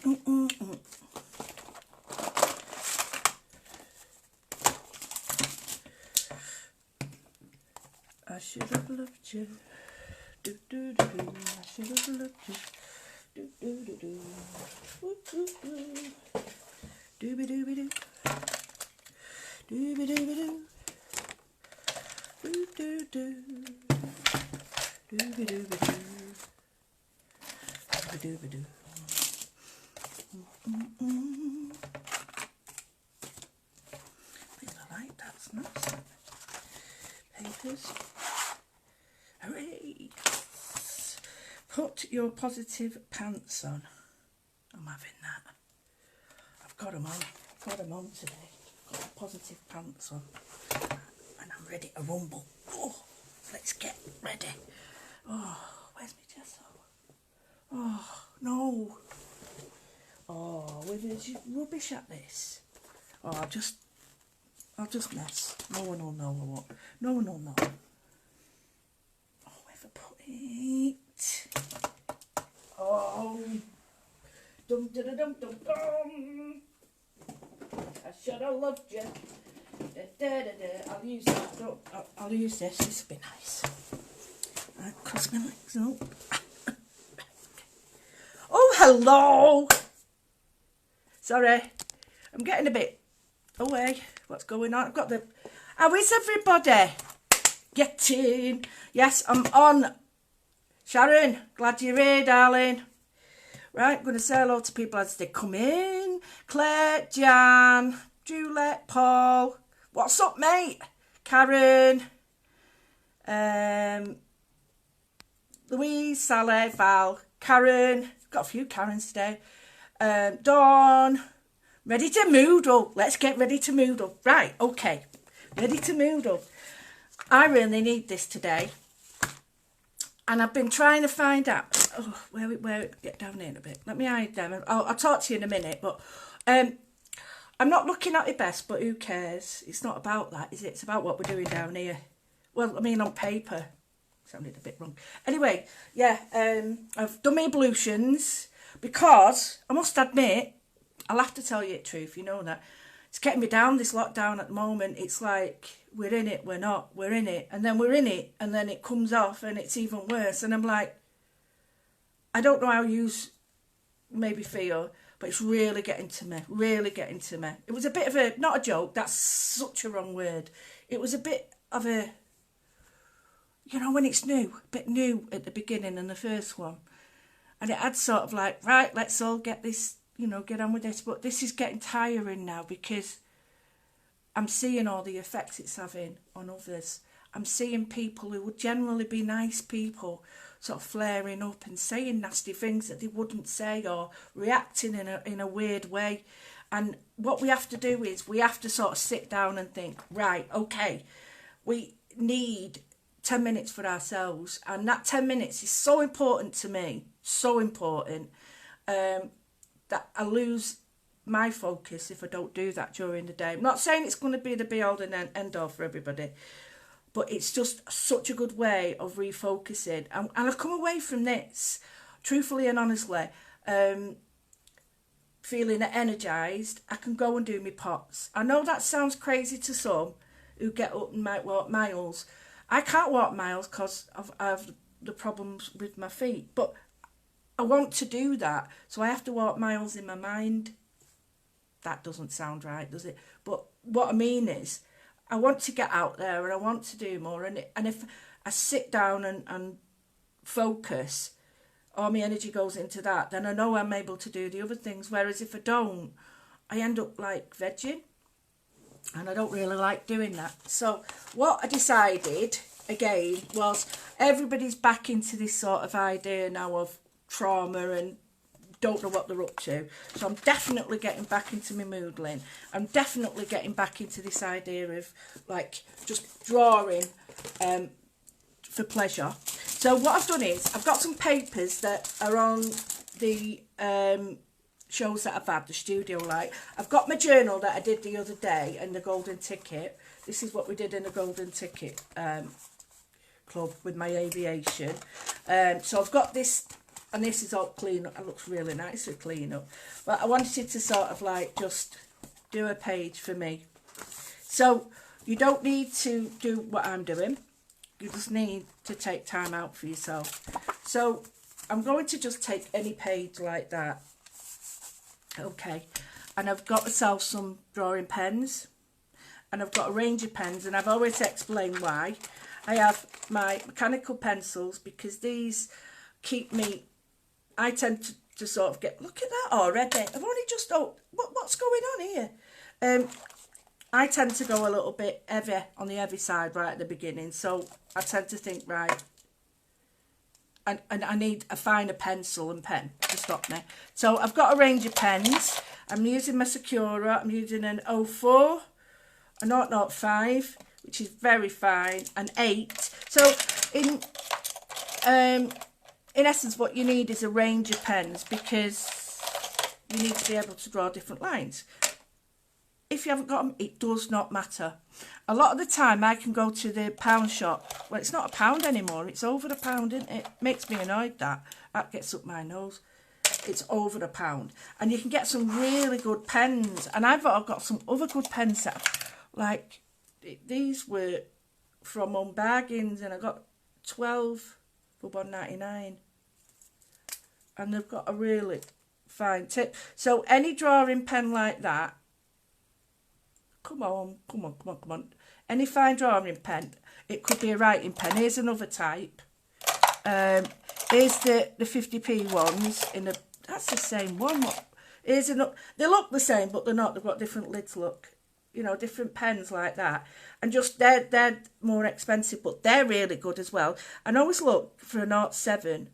I should have loved you. Do do do do. I should have loved you. Do do do do. Woo woo woo. Dooby dooby doo. Dooby dooby doo. Doo doo doo. Dooby dooby doo. Dooby dooby doo. I think I like that. It's nice. Papers. Hooray! Put your positive pants on. I'm having that. I've got them on. I've got them on today. Got the positive pants on. And I'm ready to rumble. Oh, let's get ready. Oh, where's my gesso? Oh, no. Oh, we're rubbish at this. Oh, I'll just mess. No one will know what. No one will know. Oh, where've I put it? Oh, dum dum dum dum dum. I should have loved you. Da, da, da, da. I'll use that. No, I'll use this. This will be nice. I cross my legs up. Oh, hello. Sorry, I'm getting a bit away. What's going on? I've got the... How is everybody? Get in. Yes, I'm on. Sharon, glad you're here, darling. Right, I'm going to say hello to people as they come in. Claire, Jan, Juliet, Paul. What's up, mate? Karen. Louise, Sally, Val, Karen. Got a few Karens today. Dawn. Ready to Moodle. Let's get ready to Moodle. Right, okay. Ready to Moodle. I really need this today. And I've been trying to find out... Oh, where get down here a bit. Let me hide them. I'll talk to you in a minute. But I'm not looking at it best, but who cares? It's not about that, is it? It's about what we're doing down here. Well, I mean, on paper. Sounded a bit wrong. Anyway, yeah. I've done my ablutions. Because, I must admit, I'll have to tell you the truth, you know that. It's getting me down, this lockdown at the moment. It's like, we're in it, we're not, we're in it. And then we're in it, and then it comes off, and it's even worse. And I'm like, I don't know how you maybe feel, but it's really getting to me, really getting to me. It was a bit of a, not a joke, that's such a wrong word. It was a bit of a, you know, when it's new, a bit new at the beginning and the first one. And it had sort of like, right, let's all get this, you know, get on with this. But this is getting tiring now because I'm seeing all the effects it's having on others. I'm seeing people who would generally be nice people sort of flaring up and saying nasty things that they wouldn't say or reacting in a weird way. And what we have to do is we have to sort of sit down and think, right, okay, we need 10 minutes for ourselves. And that 10 minutes is so important to me. So important that I lose my focus if I don't do that during the day. I'm not saying it's going to be the be all and end all for everybody, but it's just such a good way of refocusing. And I've come away from this, truthfully and honestly, feeling energized. I can go and do my pots. I know that sounds crazy to some who get up and might walk miles. I can't walk miles because I have the problems with my feet, but I want to do that, so I have to walk miles in my mind. That doesn't sound right, does it? But what I mean is, I want to get out there and I want to do more. And if I sit down and focus, all my energy goes into that, then I know I'm able to do the other things. Whereas if I don't, I end up like vegging. And I don't really like doing that. So what I decided, again, was everybody's back into this sort of idea now of trauma and don't know what they're up to. So I'm definitely getting back into my moodling. I'm definitely getting back into this idea of like just drawing for pleasure. So what I've done is I've got some papers that are on the shows that I've had, the studio light. I've got my journal that I did the other day and the golden ticket. This is what we did in the golden ticket club with my aviation. So I've got this And this is all clean up. It looks really nice to clean up. But I wanted to sort of like just do a page for me. So you don't need to do what I'm doing. You just need to take time out for yourself. So I'm going to just take any page like that. Okay. And I've got myself some drawing pens. And I've got a range of pens. And I've always explained why. I have my mechanical pencils because these keep me... I tend to sort of get... Look at that already. I've only just... Oh, what's going on here? I tend to go a little bit heavy, on the heavy side right at the beginning. So I tend to think, right, and I need a finer pencil and pen to stop me. So I've got a range of pens. I'm using my Sakura. I'm using an 04, a 005, which is very fine, an 8. So in essence, what you need is a range of pens because you need to be able to draw different lines. If you haven't got them, it does not matter. A lot of the time, I can go to the pound shop. Well, it's not a pound anymore. It's over a pound, isn't it? Makes me annoyed, that. That gets up my nose. It's over a pound. And you can get some really good pens. And I've got some other good pens that, like, these were from Bargains, and I got 12 for £1.99. And they've got a really fine tip. So any drawing pen like that, come on. Any fine drawing pen. It could be a writing pen. Here's another type. Here's the 50p ones. That's the same one. Here's another. They look the same, but they're not. They've got different lids, look. You know, different pens like that. And just, they're more expensive, but they're really good as well. And always look for a 07,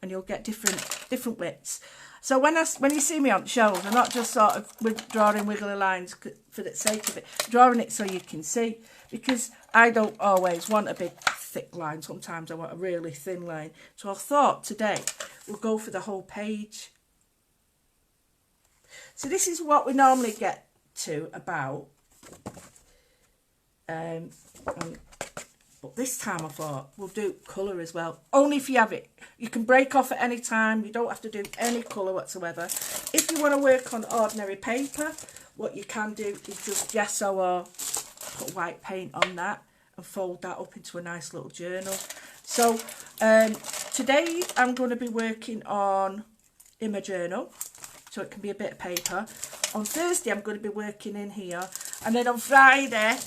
and you'll get different widths. So when you see me on shelves, I'm not just sort of drawing wiggly lines for the sake of it. I'm drawing it so you can see, because I don't always want a big thick line. Sometimes I want a really thin line. So I thought today we'll go for the whole page. So this is what we normally get to about. But this time I thought we'll do colour as well. Only if you have it. You can break off at any time. You don't have to do any colour whatsoever. If you want to work on ordinary paper, what you can do is just gesso or put white paint on that and fold that up into a nice little journal. So today I'm going to be working in my journal, so it can be a bit of paper. On Thursday I'm going to be working in here, and then on Friday,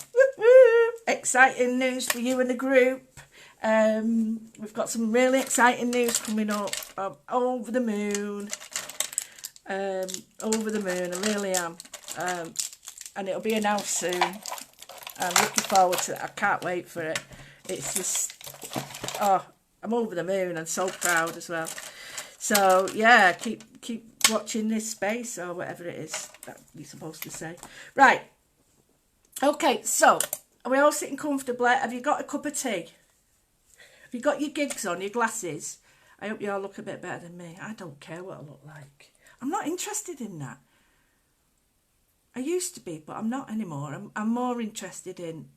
exciting news for you and the group. We've got some really exciting news coming up. Over the moon. Over the moon, I really am. And it'll be announced soon. I'm looking forward to it. I can't wait for it. It's just, oh, I'm over the moon. I'm so proud as well. So yeah, keep watching this space, or whatever it is that you're supposed to say. Right. Okay, so are we all sitting comfortably? Have you got a cup of tea? Have you got your gigs on, your glasses? I hope you all look a bit better than me. I don't care what I look like. I'm not interested in that. I used to be, but I'm not anymore. I'm more interested in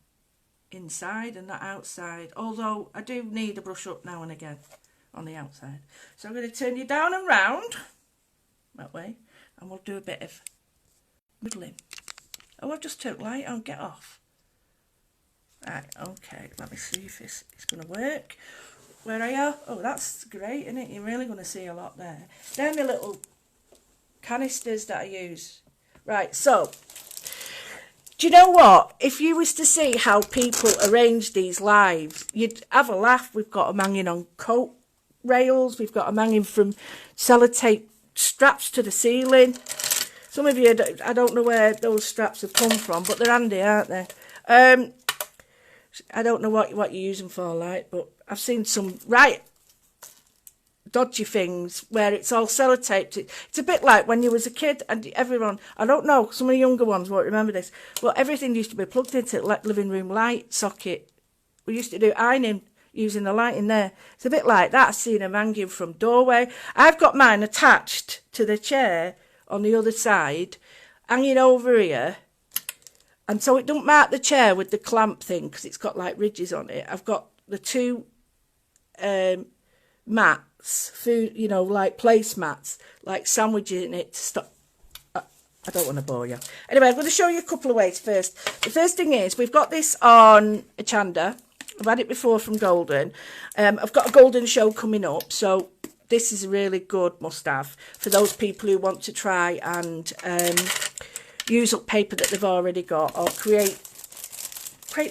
inside and not outside. Although I do need a brush up now and again on the outside. So I'm going to turn you down and round that way, and we'll do a bit of moodling. Oh, I've just turned light on. Get off. Right, okay. Let me see if it's going to work. Where are you? Oh, that's great, isn't it? You're really going to see a lot there. They're my little canisters that I use. Right, so, do you know what? If you was to see how people arrange these lives, you'd have a laugh. We've got them hanging on coat rails. We've got them hanging from sellotape straps to the ceiling. Some of you, I don't know where those straps have come from, but they're handy, aren't they? I don't know what you're using for, like, but I've seen some right dodgy things where it's all sellotaped. It's a bit like when you was a kid and everyone, I don't know, some of the younger ones won't remember this, but everything used to be plugged into the living room light socket. We used to do ironing using the light in there. It's a bit like that. I've seen them hanging from doorway. I've got mine attached to the chair on the other side, hanging over here. And so it don't mark the chair with the clamp thing because it's got like ridges on it. I've got the two mats, food, you know, like placemats, like sandwiching it to stop. I don't want to bore you. Anyway, I'm going to show you a couple of ways first. The first thing is, we've got this on a Chanda. I've had it before from Golden. I've got a Golden show coming up, so this is a really good must-have for those people who want to try and use up paper that they've already got, or create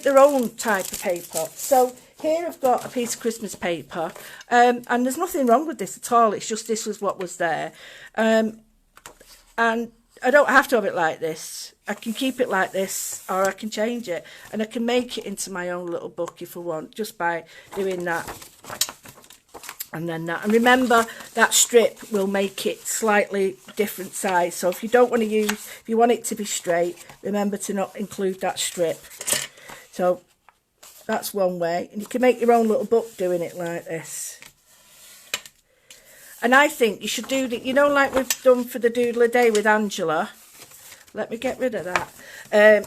their own type of paper. So here I've got a piece of Christmas paper, and there's nothing wrong with this at all. It's just this was what was there. And I don't have to have it like this. I can keep it like this, or I can change it, and I can make it into my own little book if I want, just by doing that and then that. And remember, that strip will make it slightly different size. So if you don't want to use, if you want it to be straight, remember to not include that strip. So that's one way, and you can make your own little book doing it like this. And I think you should do that, you know, like we've done for the Doodle a Day with Angela. Let me get rid of that.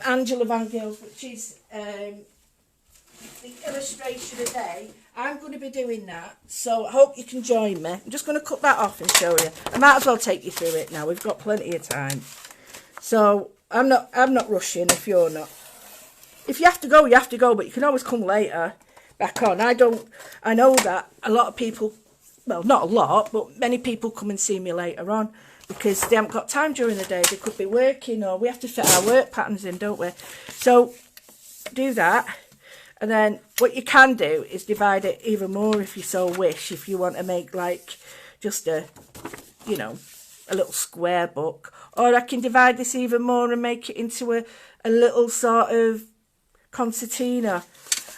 Angela Van Gils, which is the illustration a day. I'm going to be doing that, so I hope you can join me. I'm just going to cut that off and show you. I might as well take you through it now. We've got plenty of time. So I'm not rushing if you're not. If you have to go, you have to go, but you can always come later back on. I know that a lot of people, well, not a lot, but many people come and see me later on because they haven't got time during the day. They could be working, or we have to fit our work patterns in, don't we? So do that. And then what you can do is divide it even more if you so wish, if you want to make like just a, you know, a little square book. Or I can divide this even more and make it into a little sort of concertina.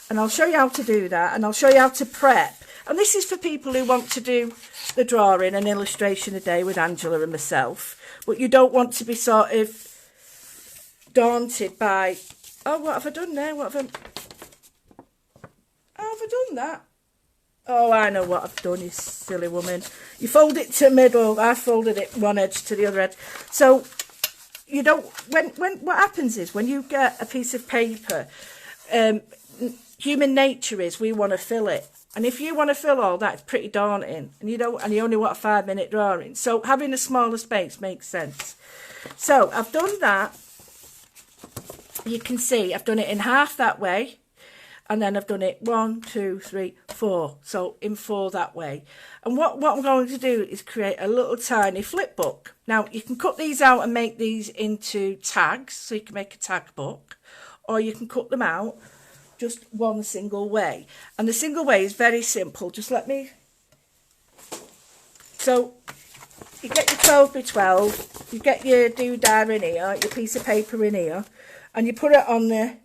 And I'll show you how to do that, and I'll show you how to prep. And this is for people who want to do the drawing and illustration a day with Angela and myself, but you don't want to be sort of daunted by, oh, what have I done now? How have I done that? Oh, I know what I've done, you silly woman. You fold it to middle. I folded it one edge to the other edge. So you don't, when what happens is when you get a piece of paper, human nature is we want to fill it. And if you want to fill all that, it's pretty daunting. And you only want a 5-minute drawing. So having a smaller space makes sense. So I've done that. You can see I've done it in half that way. And then I've done it 1, 2, 3, 4. So in 4 that way. And what I'm going to do is create a little tiny flip book. Now you can cut these out and make these into tags. So you can make a tag book. Or you can cut them out just one single way. And the single way is very simple. Just let me... So you get your 12 by 12. You get your doodah in here. Your piece of paper in here. And you put it on the...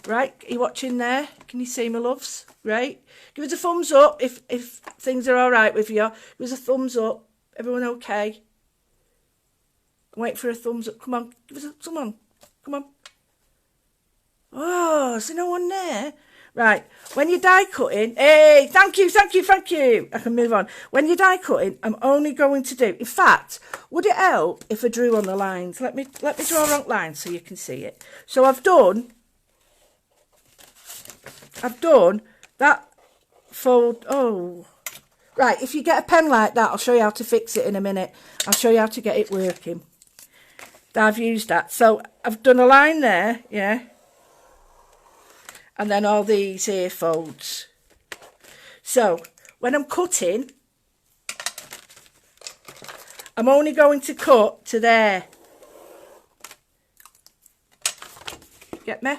Right, are you watching there? Can you see my loves? Right? Give us a thumbs up if things are all right with you. Give us a thumbs up. Everyone okay? Wait for a thumbs up. Come on. Give us a... Come on. Come on. Oh, is there no one there? Right, when you're die cutting... Hey, thank you. I can move on. When you're die cutting, I'm only going to do... In fact, would it help if I drew on the lines? Let me draw wrong lines so you can see it. So I've done that fold. Oh, right. If you get a pen like that, I'll show you how to fix it in a minute. I'll show you how to get it working. I've used that. So I've done a line there, yeah. And then all these here folds. So when I'm cutting, I'm only going to cut to there. Get me?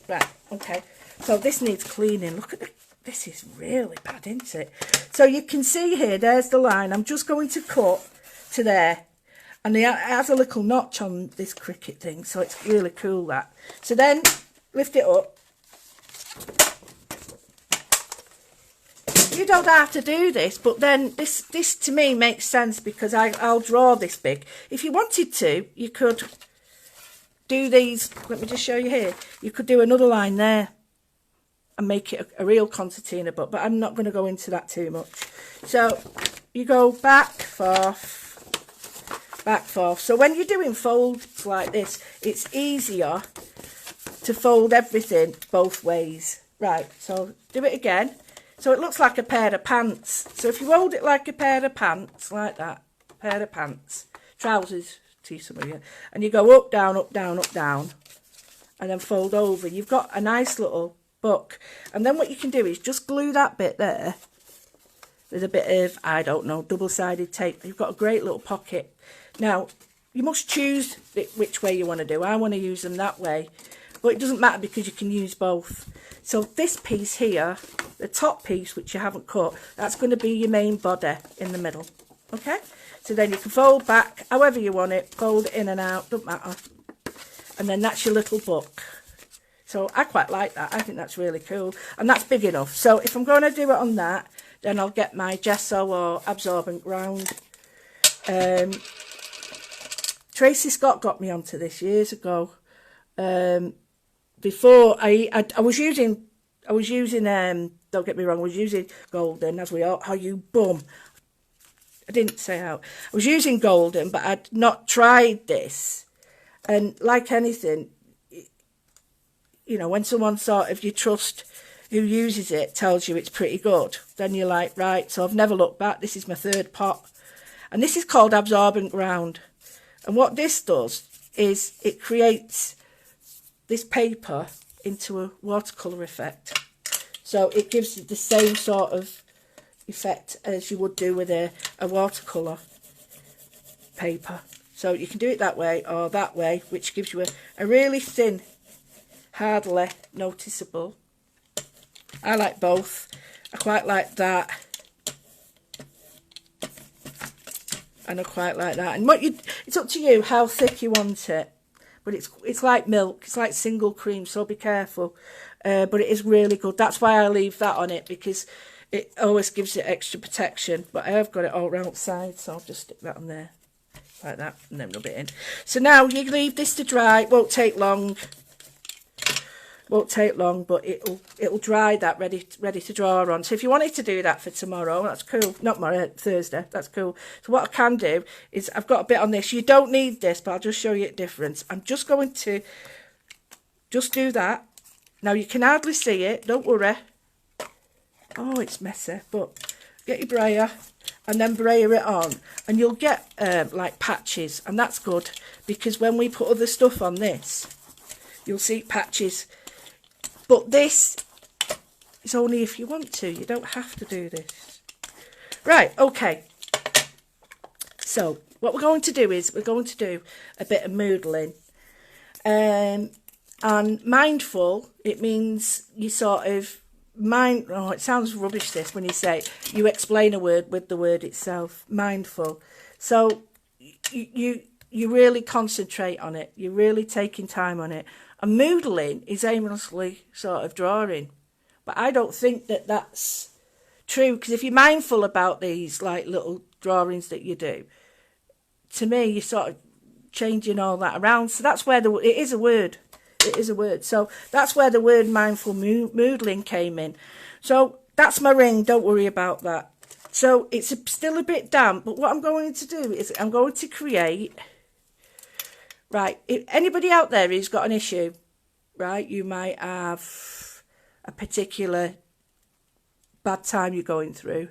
Right, okay. So this needs cleaning. Look at this is really bad, isn't it? So you can see here, there's the line. I'm just going to cut to there. And it has a little notch on this cricket thing, so it's really cool, that. So then, lift it up. You don't have to do this, but then this to me makes sense because I'll draw this big. If you wanted to, you could do these. Let me just show you here. You could do another line there and make it a real concertina book, but I'm not going to go into that too much. So you go back, forth, back, forth. So when you're doing folds like this, it's easier to fold everything both ways. Right, so do it again. So it looks like a pair of pants. So if you hold it like a pair of pants, like that, pair of pants, trousers to some of you, and you go up, down, up, down, up, down, and then fold over, you've got a nice little book. And then what you can do is just glue that bit there with a bit of, I don't know, double-sided tape. You've got a great little pocket. Now, you must choose which way you want to do. I want to use them that way, but it doesn't matter because you can use both. So this piece here, the top piece, which you haven't cut, that's going to be your main body in the middle, okay? So then you can fold back however you want it, fold it in and out, don't matter. And then that's your little book. So I quite like that. I think that's really cool. And that's big enough. So if I'm going to do it on that, then I'll get my gesso or absorbent ground. Tracy Scott got me onto this years ago. Before I was using, don't get me wrong, I was using golden, as we all, how you bum. I didn't say how. I was using golden, but I'd not tried this. And like anything, you know, when someone sort of you trust who uses it tells you it's pretty good, then you're like, right, so I've never looked back. This is my third pot. And this is called absorbent ground. And what this does is it creates this paper into a watercolour effect. So it gives you the same sort of effect as you would do with a watercolour paper. So you can do it that way or that way, which gives you a really thin, hardly noticeable. I like both. I quite like that. And I quite like that. And it's up to you how thick you want it. But it's like milk. It's like single cream, so be careful. But it is really good. That's why I leave that on it, because it always gives it extra protection. But I have got it all round side, so I'll just stick that on there. Like that, and then rub it in. So now you leave this to dry. It won't take long. Won't take long, but it'll dry that ready to draw on. So if you wanted to do that for tomorrow, that's cool. Not tomorrow, Thursday, that's cool. So what I can do is I've got a bit on this. You don't need this, but I'll just show you the difference. I'm just going to just do that. Now you can hardly see it, don't worry. Oh, it's messy, but get your brayer and then brayer it on, and you'll get like patches, and that's good because when we put other stuff on this, you'll see patches. But this is only if you want to. You don't have to do this. Right, okay. So what we're going to do is we're going to do a bit of moodling. And mindful, it means you sort of oh, it sounds rubbish this when you say you explain a word with the word itself. Mindful. So you really concentrate on it. You're really taking time on it. And moodling is aimlessly sort of drawing. But I don't think that that's true, because if you're mindful about these like little drawings that you do, to me, you're sort of changing all that around. So that's where it is a word. It is a word. So that's where the word mindful moodling came in. So that's my ring. Don't worry about that. So it's still a bit damp, but what I'm going to do is I'm going to create... Right, if anybody out there who's got an issue, right, you might have a particular bad time you're going through,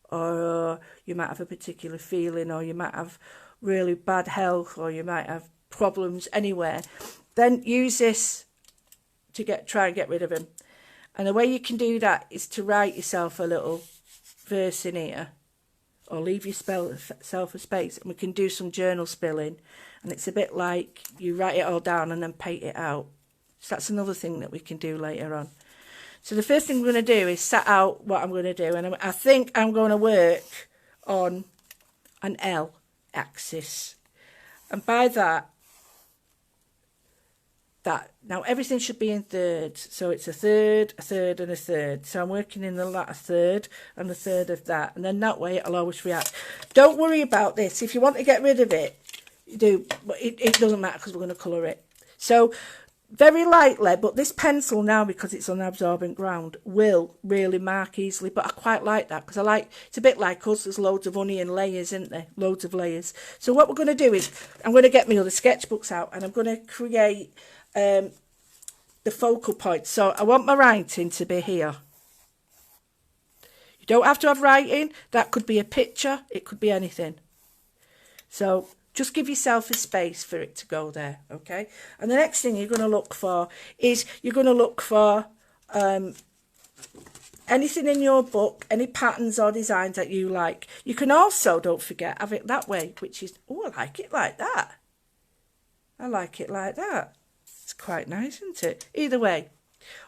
or you might have a particular feeling, or you might have really bad health, or you might have problems anywhere, then use this to try and get rid of them. And the way you can do that is to write yourself a little verse in here, or leave yourself a space, and we can do some journal spilling. And it's a bit like you write it all down and then paint it out. So that's another thing that we can do later on. So the first thing I'm going to do is set out what I'm going to do. And I think I'm going to work on an L axis. And by that, now everything should be in thirds. So it's a third, and a third. So I'm working in the latter third and the third of that. And then that way it'll always react. Don't worry about this. If you want to get rid of it, you do, but it doesn't matter because we're going to colour it. So very lightly, but this pencil now, because it's on absorbent ground, will really mark easily. But I quite like that because it's a bit like us, there's loads of onion layers, isn't there? Loads of layers. So what we're going to do is I'm going to get my other sketchbooks out and I'm going to create the focal point. So I want my writing to be here. Don't have to have writing. That could be a picture. It could be anything. So just give yourself a space for it to go there, okay? And the next thing you're going to look for is you're going to look for anything in your book, any patterns or designs that you like. You can also, don't forget, have it that way, which is, oh, I like it like that. I like it like that. It's quite nice, isn't it? Either way.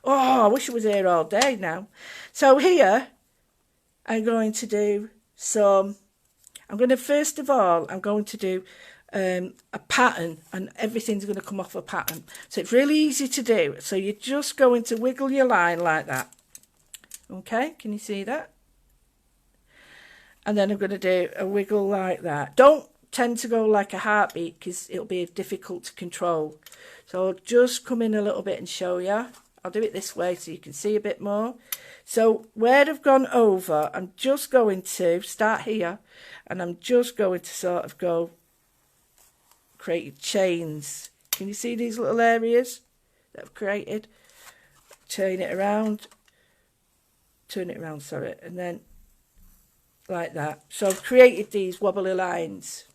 Oh, I wish it was here all day now. So here, I'm going to do some... first of all, I'm going to do a pattern, and everything's going to come off a pattern. So it's really easy to do. So you're just going to wiggle your line like that. Okay, can you see that? And then I'm going to do a wiggle like that. Don't tend to go like a heartbeat because it'll be difficult to control. So I'll just come in a little bit and show you. I'll do it this way so you can see a bit more. So where I've gone over, I'm just going to start here, and I'm just going to sort of go create chains. Can you see these little areas that I've created? Turn it around, sorry, and then like that. So I've created these wobbly lines.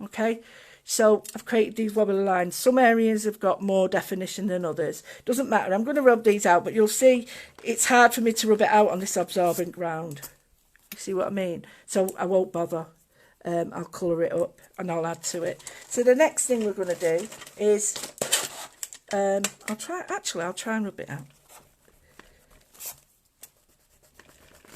Okay, so I've created these wobbly lines. Some areas have got more definition than others. Doesn't matter. I'm going to rub these out, but you'll see it's hard for me to rub it out on this absorbent ground. You see what I mean? So I won't bother. I'll colour it up and I'll add to it. So the next thing we're going to do is, I'll try and rub it out.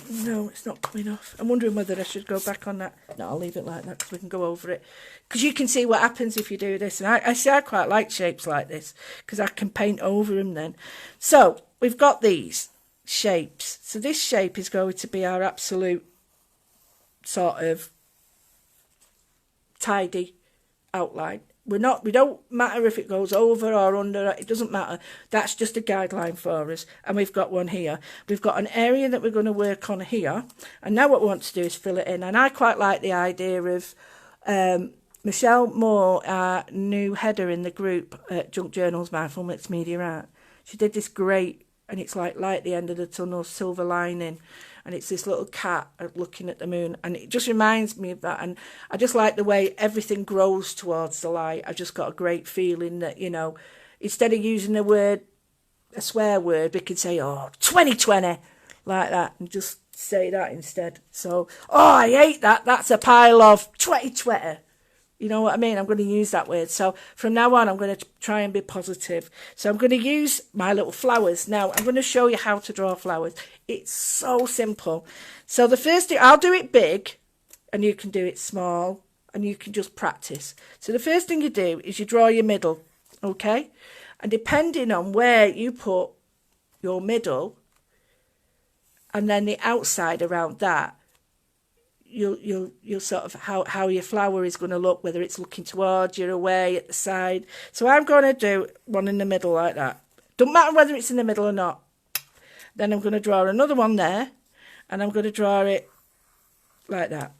No, it's not coming off. I'm wondering whether I should go back on that. No, I'll leave it like that because we can go over it. Because you can see what happens if you do this. And I quite like shapes like this because I can paint over them then. So we've got these shapes. So this shape is going to be our absolute sort of tidy outline. We don't matter if it goes over or under, it doesn't matter. That's just a guideline for us. And we've got one here. We've got an area that we're going to work on here. And now what we want to do is fill it in. And I quite like the idea of Michelle Moore, our new header in the group at Junk Journals, Mindful Mixed Media Art. She did this great, and it's like light at the end of the tunnel, silver lining. And it's this little cat looking at the moon. And it just reminds me of that. And I just like the way everything grows towards the light. I just got a great feeling that, you know, instead of using a swear word, we could say, oh, 2020, like that. And just say that instead. So, oh, I hate that. That's a pile of 2020. You know what I mean? I'm going to use that word. So from now on, I'm going to try and be positive. So I'm going to use my little flowers. Now, I'm going to show you how to draw flowers. It's so simple. So the first thing, I'll do it big, and you can do it small, and you can just practice. So the first thing you do is you draw your middle, okay? And depending on where you put your middle, and then the outside around that, you'll sort of how your flower is going to look, whether it's looking towards you, away, at the side. So I'm going to do one in the middle like that. Don't matter whether it's in the middle or not. Then I'm going to draw another one there, and I'm going to draw it like that.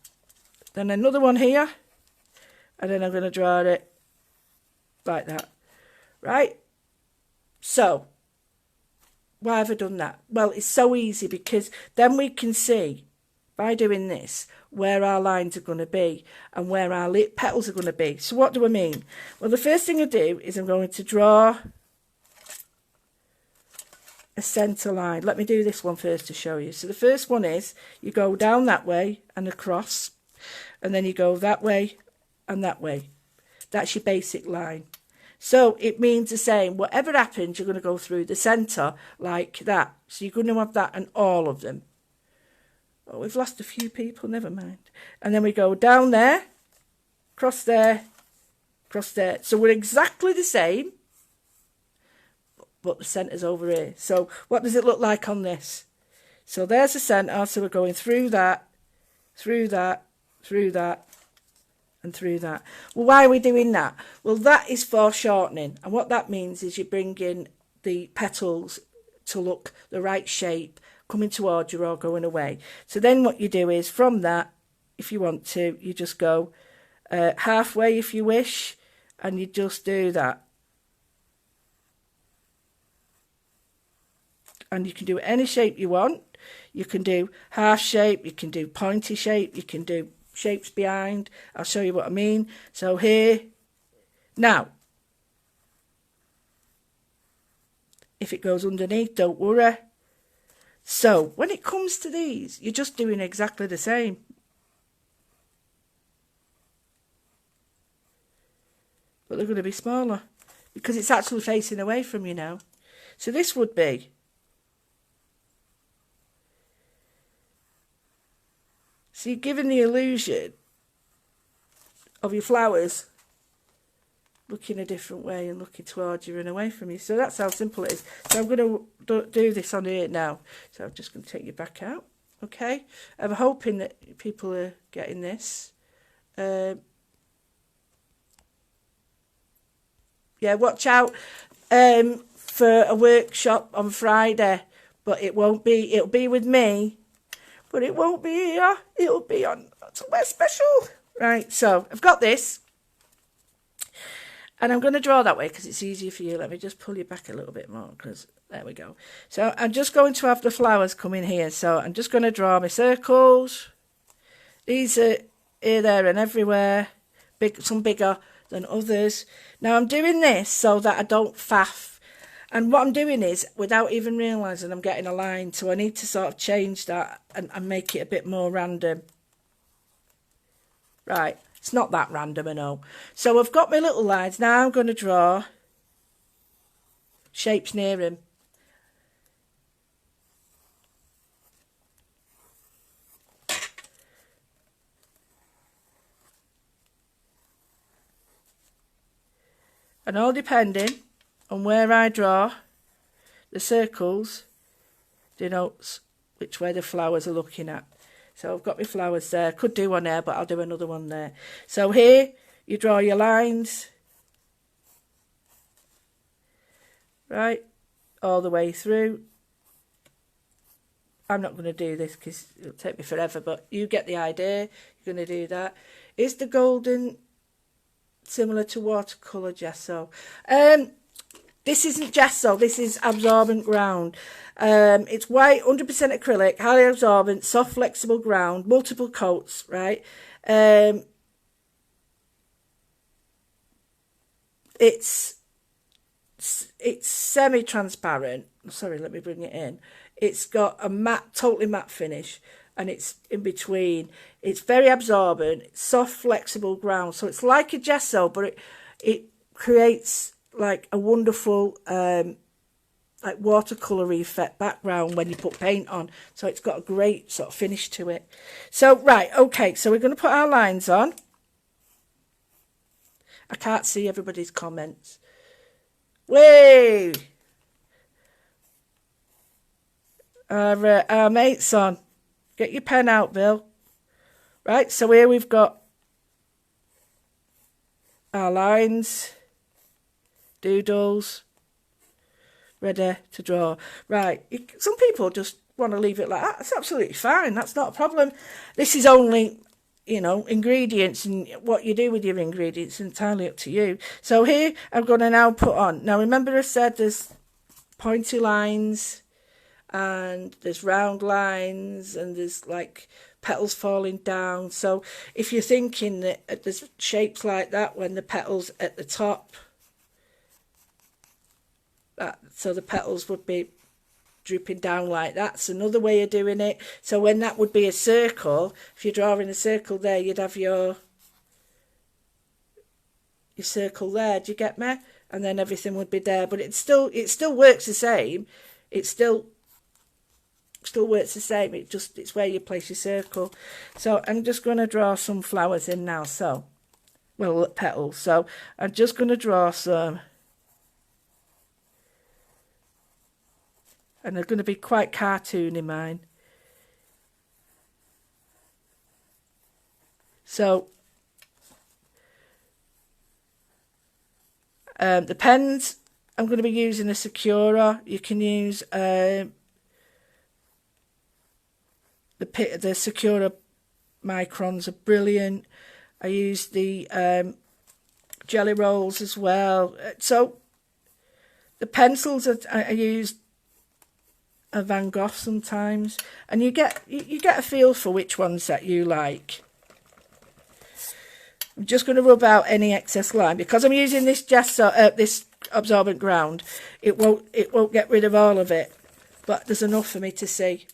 Then another one here, and then I'm going to draw it like that. Right? So, why have I done that? Well, it's so easy because then we can see, by doing this, where our lines are going to be and where our petals are going to be. So what do I mean? Well, the first thing I do is I'm going to draw a centre line. Let me do this one first to show you. So the first one is you go down that way and across, and then you go that way and that way. That's your basic line. So it means the same. Whatever happens, you're going to go through the centre like that. So you're going to have that in all of them. Oh, we've lost a few people, never mind. And then we go down there, cross there, cross there. So we're exactly the same, but the centre's over here. So what does it look like on this? So there's the centre, so we're going through that, through that, through that, and through that. Well, why are we doing that? Well, that is foreshortening. And what that means is you bring in the petals to look the right shape, coming towards you or going away. So then what you do is, from that, if you want to, you just go halfway if you wish, and you just do that. And you can do any shape you want. You can do half shape, you can do pointy shape, you can do shapes behind. I'll show you what I mean. So here, now, if it goes underneath, don't worry. So when it comes to these, you're just doing exactly the same. But they're going to be smaller because it's actually facing away from you now. So this would be, so you're giving the illusion of your flowers looking a different way and looking towards you and away from you. So that's how simple it is. So I'm going to do this on here now. So I'm just going to take you back out. Okay. I'm hoping that people are getting this. Yeah, watch out for a workshop on Friday. But it won't be, it'll be with me. But it won't be here. It'll be on somewhere special. Right, so I've got this. And I'm going to draw that way because it's easier for you. Let me just pull you back a little bit more because there we go. So I'm just going to have the flowers come in here. So I'm just going to draw my circles. These are here, there and everywhere. Some bigger than others. Now I'm doing this so that I don't faff. And what I'm doing is, without even realising, I'm getting a line. So I need to sort of change that and make it a bit more random. Right. It's not that random, I know. So I've got my little lines. Now I'm going to draw shapes near him. And all depending on where I draw the circles denotes which way the flowers are looking at. So I've got my flowers there. Could do one there, but I'll do another one there. So here, you draw your lines. Right? All the way through. I'm not going to do this because it'll take me forever, but you get the idea. You're going to do that. Is the golden similar to watercolour gesso? This isn't gesso. This is absorbent ground. It's white, 100% acrylic, highly absorbent, soft, flexible ground, multiple coats, right? It's semi-transparent. Sorry, let me bring it in. It's got a matte, totally matte finish, and it's in between. It's very absorbent, soft, flexible ground. So it's like a gesso, but it creates like a wonderful like watercolour effect background when you put paint on. So it's got a great sort of finish to it. So, right, okay, so we're going to put our lines on. I can't see everybody's comments. Way! Our mate's on. Get your pen out, Bill. Right, so here we've got our lines, doodles, ready to draw. Right, some people just want to leave it like that. That's absolutely fine. That's not a problem. This is only, you know, ingredients, and what you do with your ingredients is entirely up to you. So here I'm going to now put on. Now remember I said there's pointy lines and there's round lines and there's like petals falling down. So if you're thinking that there's shapes like that when the petals at the top, so the petals would be drooping down like that. That's another way of doing it. So when that would be a circle, if you're drawing a circle there, you'd have your circle there. Do you get me? And then everything would be there. But it still works the same. It still works the same. It's where you place your circle. So I'm just going to draw some flowers in now. So, well, petals. So I'm just going to draw some. And they're going to be quite cartoony, mine. So, the pens, I'm going to be using a Sakura. You can use the Sakura microns are brilliant. I use the jelly rolls as well. So, the pencils I used a Van Gogh sometimes, and you get a feel for which ones that you like. I'm just going to rub out any excess line because I'm using this this absorbent ground. It won't get rid of all of it, but there's enough for me to see.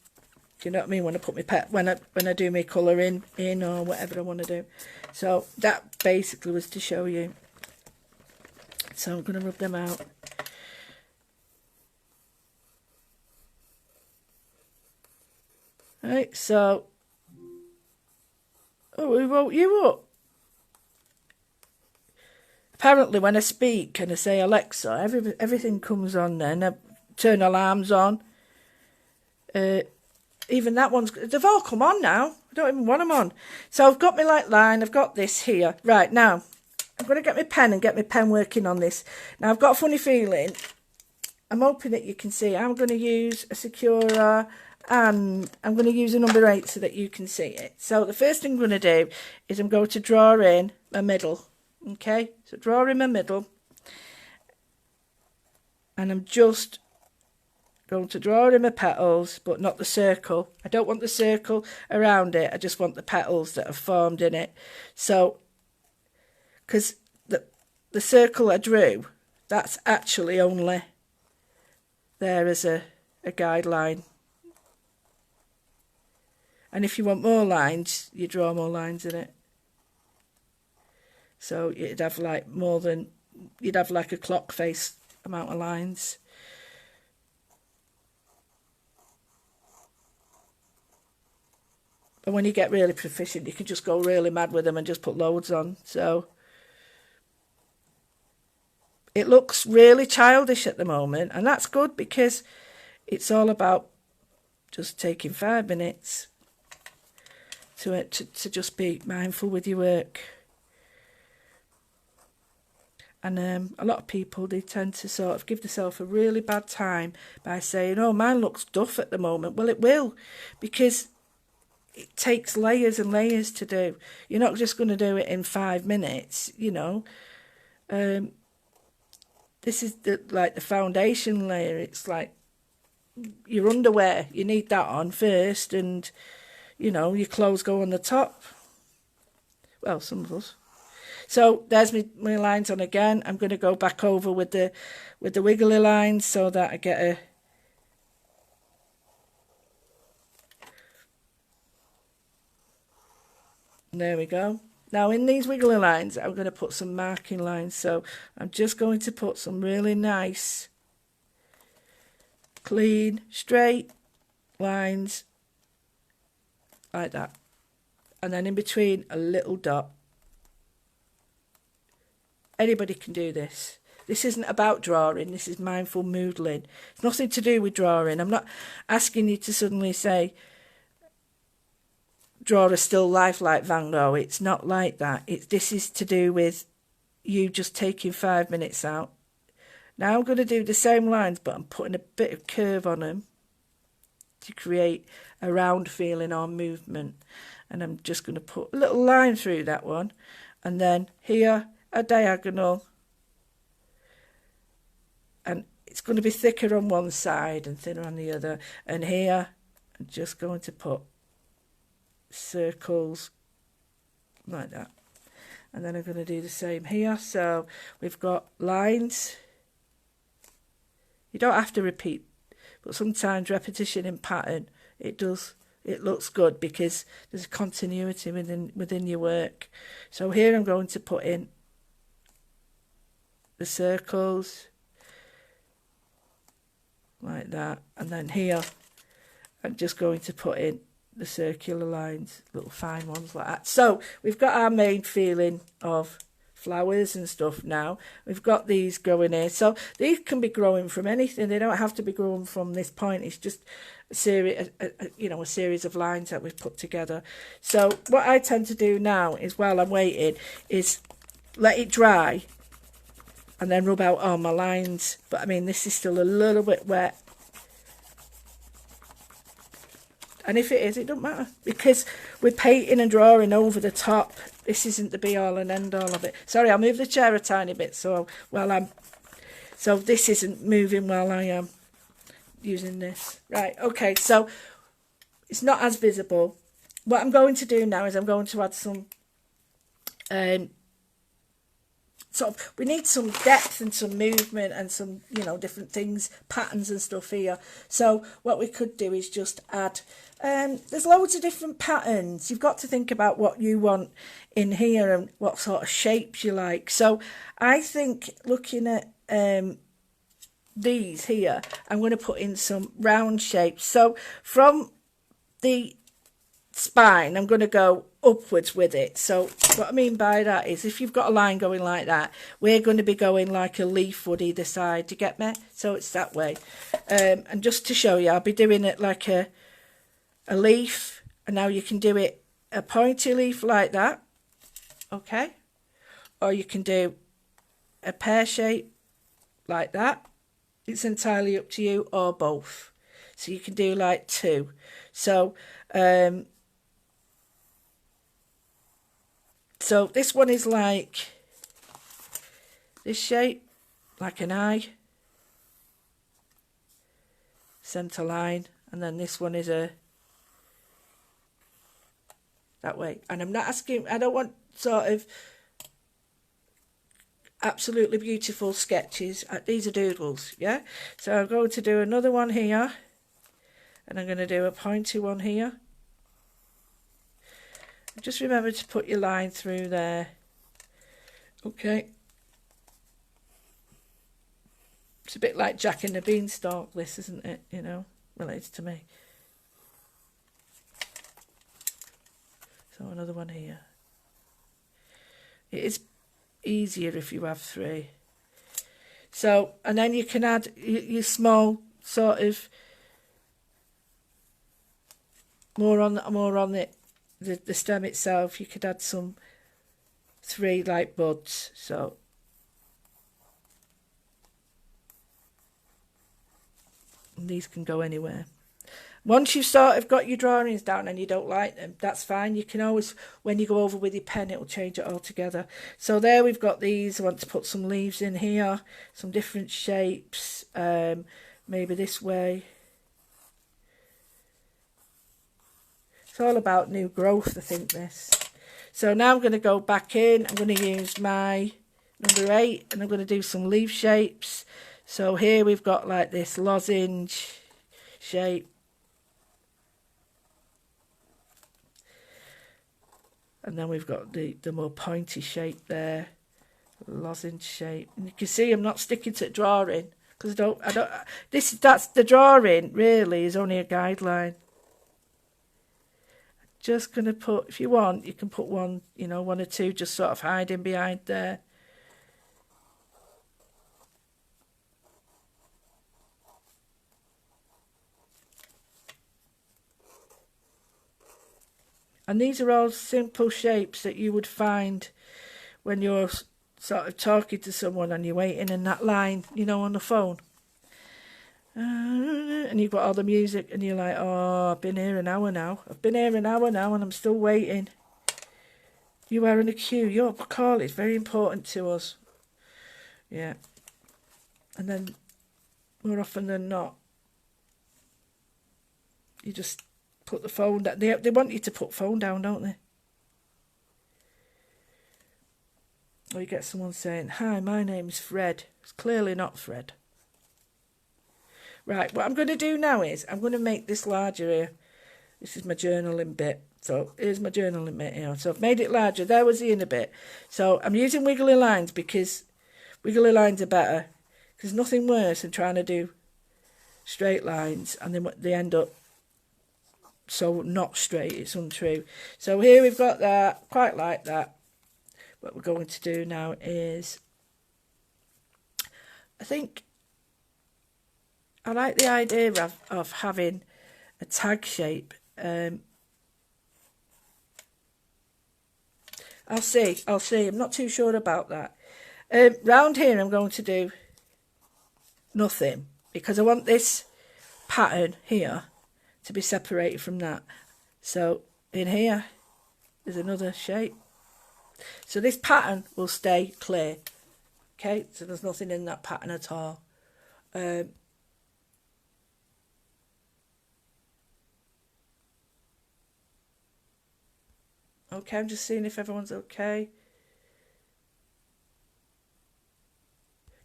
Do you know what I mean? When I put my when I do my colour in or whatever I want to do. So that basically was to show you. So I'm going to rub them out. Right, so we woke you up. Apparently when I speak and I say Alexa, everything comes on then. I turn alarms on. Even that one's... They've all come on now. I don't even want them on. So I've got my light line. I've got this here. Right, now, I'm going to get my pen and get my pen working on this. Now, I've got a funny feeling. I'm hoping that you can see. I'm going to use a Secura and I'm going to use a number 8 so that you can see it. So the first thing I'm going to do is I'm going to draw in my middle. Okay, so draw in my middle, and I'm just going to draw in my petals, but not the circle. I don't want the circle around it, I just want the petals that have formed in it. So, because the circle I drew, that's actually only there as a guideline. And if you want more lines, you draw more lines in it. So you'd have like you'd have like a clock face amount of lines. And when you get really proficient, you can just go really mad with them and just put loads on. So it looks really childish at the moment, and that's good because it's all about just taking 5 minutes to just be mindful with your work. And a lot of people, they tend to sort of give themselves a really bad time by saying, oh, mine looks duff at the moment. Well, it will, because it takes layers and layers to do. You're not just going to do it in 5 minutes, you know. This is like the foundation layer. It's like your underwear. You need that on first, and, you know, your clothes go on the top. Well, some of us. So there's my lines on again. I'm going to go back over with the wiggly lines so that I get a... There we go. Now in these wiggly lines, I'm going to put some marking lines. So I'm just going to put some really nice, clean, straight lines like that. And then in between, a little dot. Anybody can do this. This isn't about drawing. This is mindful moodling. It's nothing to do with drawing. I'm not asking you to suddenly say, draw a still life like Van Gogh. It's not like that. This is to do with you just taking 5 minutes out. Now I'm going to do the same lines, but I'm putting a bit of curve on them to create a round feeling or movement. And I'm just going to put a little line through that one. And then here, a diagonal, and it's going to be thicker on one side and thinner on the other. And here I'm just going to put circles like that, and then I'm going to do the same here. So we've got lines. You don't have to repeat, but sometimes repetition in pattern, it looks good because there's a continuity within your work. So here I'm going to put in the circles like that, and then here I'm just going to put in the circular lines, little fine ones like that. So we've got our main feeling of flowers and stuff now. We've got these growing here. So these can be growing from anything. They don't have to be growing from this point. It's just a series, a series of lines that we've put together. So what I tend to do now is, while I'm waiting, is let it dry and then rub out all my lines. But I mean, this is still a little bit wet. And if it is, it don't matter, because we're painting and drawing over the top. This isn't the be all and end all of it. Sorry, I'll move the chair a tiny bit so this isn't moving while I am using this. Right, okay, so it's not as visible. What I'm going to do now is I'm going to add some we need some depth and some movement and some, you know, different things, patterns and stuff here. So what we could do is just add, there's loads of different patterns. You've got to think about what you want in here and what sort of shapes you like. So I think looking at these here, I'm going to put in some round shapes. So from the spine, I'm going to go upwards with it. So what I mean by that is if you've got a line going like that, we're going to be going like a leaf would either side. Do you get me? So it's that way. And just to show you, I'll be doing it like a leaf, and now you can do it a pointy leaf like that, okay, or you can do a pear shape like that. It's entirely up to you, or both. So you can do like two. So so this one is like this shape, like an eye, centre line, and then this one is a that way. And I'm not asking, I don't want sort of absolutely beautiful sketches. These are doodles, yeah? So I'm going to do another one here, and I'm going to do a pointy one here. Just remember to put your line through there. Okay. It's a bit like Jack and the Beanstalk, this, isn't it? You know, relates to me. So another one here. It is easier if you have three. So, and then you can add your small sort of more on the stem itself. You could add some three like buds. So and these can go anywhere. Once you've sort of got your drawings down and you don't like them, that's fine. You can always, when you go over with your pen, it'll change it all together. So there we've got these. I want to put some leaves in here, some different shapes, maybe this way. It's all about new growth, I think, this. So now I'm going to go back in. I'm going to use my number 8 and I'm going to do some leaf shapes. So here we've got like this lozenge shape. And then we've got the more pointy shape there, lozenge shape. And you can see I'm not sticking to drawing because that's the drawing really is only a guideline. Just going to put, if you want, you can put one, you know, one or two just sort of hiding behind there. And these are all simple shapes that you would find when you're sort of talking to someone and you're waiting in that line, you know, on the phone. And you've got all the music and you're like, oh, I've been here an hour now. I've been here an hour now and I'm still waiting. You are in a queue. Your call is very important to us. Yeah. And then more often than not, you just put the phone down. They want you to put phone down, don't they? Or you get someone saying, hi, my name's Fred. It's clearly not Fred. Right, what I'm going to do now is I'm going to make this larger here. This is my journaling bit. So here's my journaling bit here. So I've made it larger. There was the inner bit. So I'm using wiggly lines because wiggly lines are better. There's nothing worse than trying to do straight lines and then they end up so not straight. It's untrue. So here we've got that. Quite like that. What we're going to do now is, I think I like the idea of having a tag shape. I'll see. I'm not too sure about that. Round here I'm going to do nothing because I want this pattern here to be separated from that. So in here there's another shape. So this pattern will stay clear. Okay, so there's nothing in that pattern at all. Okay, I'm just seeing if everyone's okay.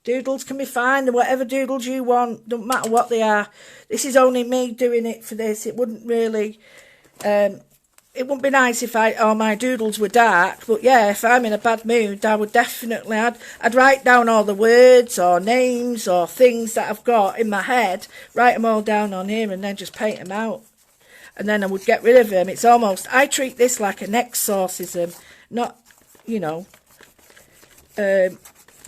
Doodles can be fine, whatever doodles you want, don't matter what they are. This is only me doing it for this. It wouldn't really, it wouldn't be nice if all my doodles were dark, but yeah, if I'm in a bad mood, I would definitely, I'd write down all the words or names or things that I've got in my head, write them all down on here and then just paint them out. And then I would get rid of them. It's almost, I treat this like an exorcism, not, you know,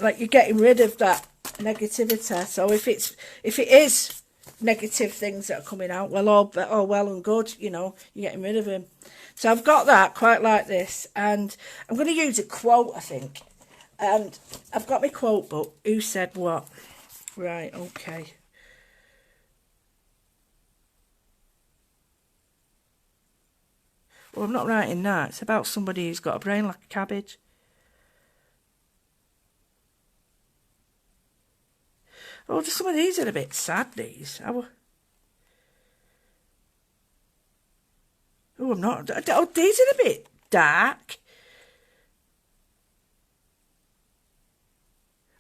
like you're getting rid of that negativity. So if it is negative things that are coming out, well, all well and good, you know, you're getting rid of them. So I've got that quite like this, and I'm going to use a quote, I think. And I've got my quote book. Who said what? Right, okay. Well, I'm not writing that. It's about somebody who's got a brain like a cabbage. Oh, some of these are a bit sad, these. Oh, I'm not. Oh, these are a bit dark.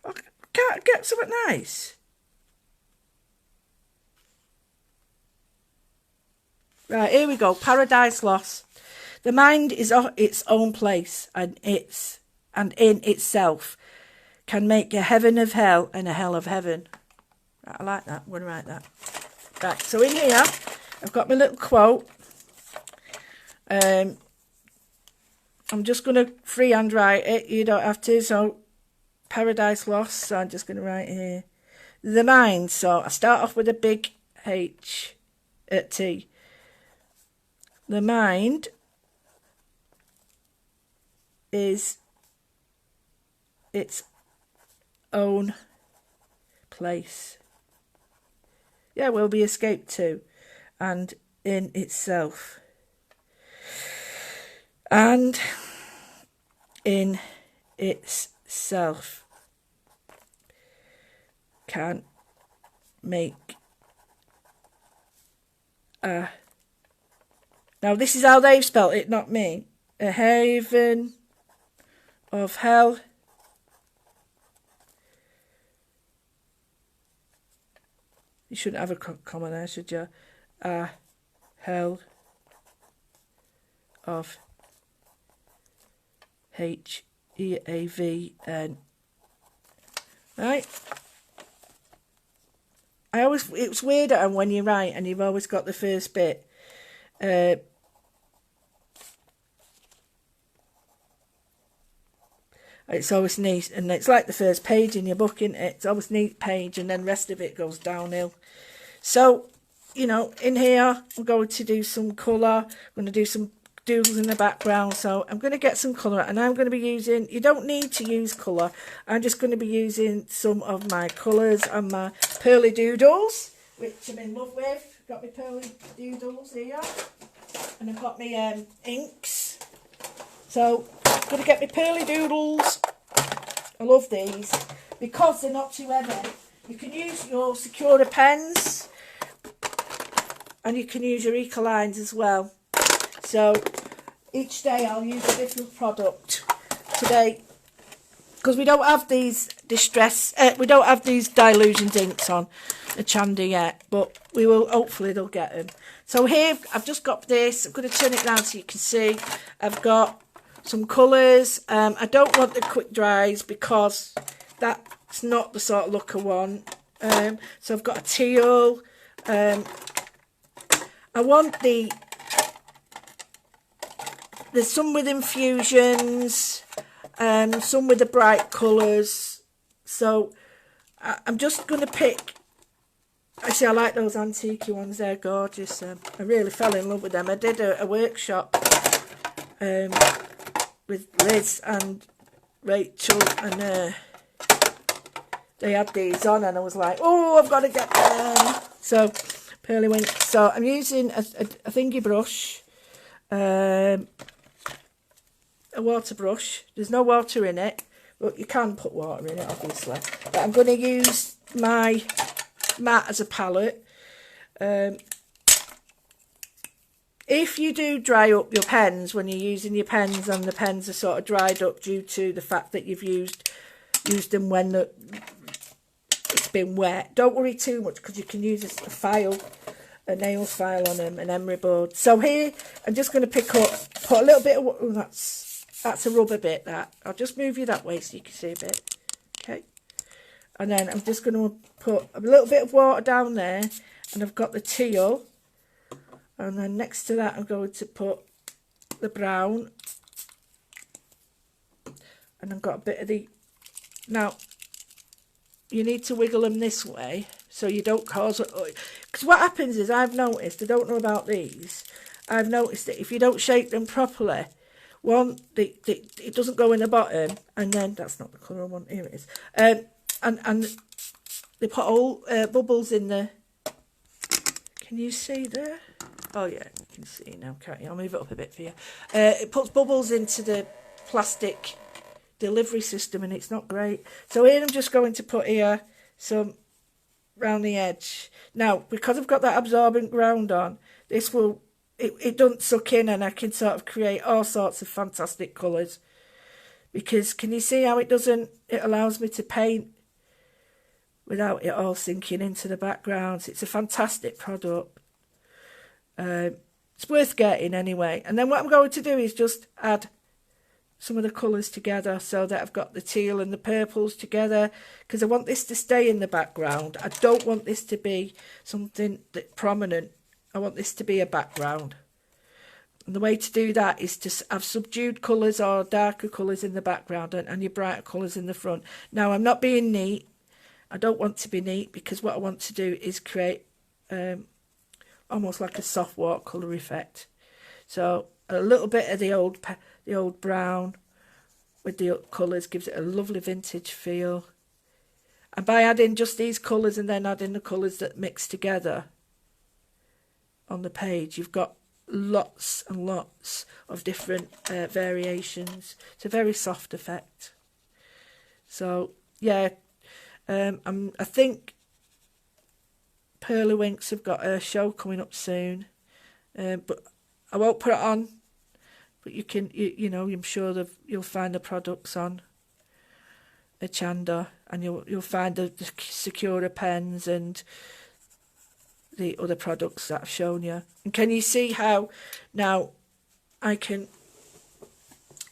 Oh, can't get something nice. Right, here we go. Paradise Lost. The mind is its own place, and in itself can make a heaven of hell and a hell of heaven. Right, I like that. I'm going to write that. Right, so in here, I've got my little quote. I'm just going to freehand write it. You don't have to. So, Paradise Lost. So, I'm just going to write here. The mind. So, I start off with a big H at T. The mind is its own place. Yeah, will be escaped to, and in itself. And in itself can make a... Now, this is how they've spelt it, not me. A haven of hell you shouldn't have a comma there, should you? A hell of Heaven. Right? It's weirder when you write and you've always got the first bit. It's always neat, and it's like the first page in your book, isn't it? It's always neat page, and then the rest of it goes downhill. So, you know, in here, I'm going to do some colour. I'm going to do some doodles in the background. So I'm going to get some colour, and I'm going to be using, you don't need to use colour. I'm just going to be using some of my colours and my pearly doodles, which I'm in love with. Got my pearly doodles here, and I've got my inks. So I'm going to get my pearly doodles. I love these because they're not too heavy. You can use your Secura pens, and you can use your Ecolines as well. So each day I'll use a different product. Today, because we don't have these we don't have these Dilutions inks on the Chandy yet, but we will, hopefully they'll get them. So here I've just got this. I'm going to turn it round so you can see. I've got some colours. I don't want the quick dries because that's not the sort of look I want. So I've got a teal. I want there's some with infusions, some with the bright colours. So I'm just going to pick. Actually, I like those antique ones. They're gorgeous. I really fell in love with them. I did a workshop with Liz and Rachel, and they had these on, and I was like, oh, I've got to get them. So, pearly wink. So I'm using a thingy brush, a water brush. There's no water in it, but you can put water in it, obviously. But I'm going to use my mat as a palette. if you do dry up your pens when you're using your pens and the pens are sort of dried up due to the fact that you've used them when it's been wet, don't worry too much, because you can use a file, a nails file on them, an emery board. So here I'm just going to put a little bit of, oh, that's a rubber bit, that. I'll just move you that way so you can see a bit. Okay. And then I'm just going to put a little bit of water down there, and I've got the teal. And then next to that, I'm going to put the brown. And I've got a bit of the... Now, you need to wiggle them this way so you don't cause... Because what happens is, I've noticed, I don't know about these, I've noticed that if you don't shake them properly, one, it doesn't go in the bottom, and then... That's not the colour I want. Here it is. And they put all bubbles in the... Can you see there? Oh yeah, you can see now, can't you? I'll move it up a bit for you. It puts bubbles into the plastic delivery system, and it's not great. So here I'm just going to put here some round the edge. Now, because I've got that absorbent ground on, this will, it doesn't suck in, and I can sort of create all sorts of fantastic colours. Because can you see how it allows me to paint without it all sinking into the background. It's a fantastic product. It's worth getting anyway. And then what I'm going to do is just add some of the colours together so that I've got the teal and the purples together, because I want this to stay in the background. I don't want this to be something that prominent. I want this to be a background. And the way to do that is to have subdued colours or darker colours in the background and your brighter colours in the front. Now, I'm not being neat. I don't want to be neat, because what I want to do is create almost like a soft watercolour effect. So a little bit of the old brown with the colours gives it a lovely vintage feel. And by adding just these colours and then adding the colours that mix together on the page, you've got lots and lots of different variations. It's a very soft effect. So yeah, I think Pearlywinks have got a show coming up soon, but I won't put it on. But you can, you know, I'm sure that you'll find the products on Achanda, and you'll find the Secura pens and the other products that I've shown you. And can you see how now I can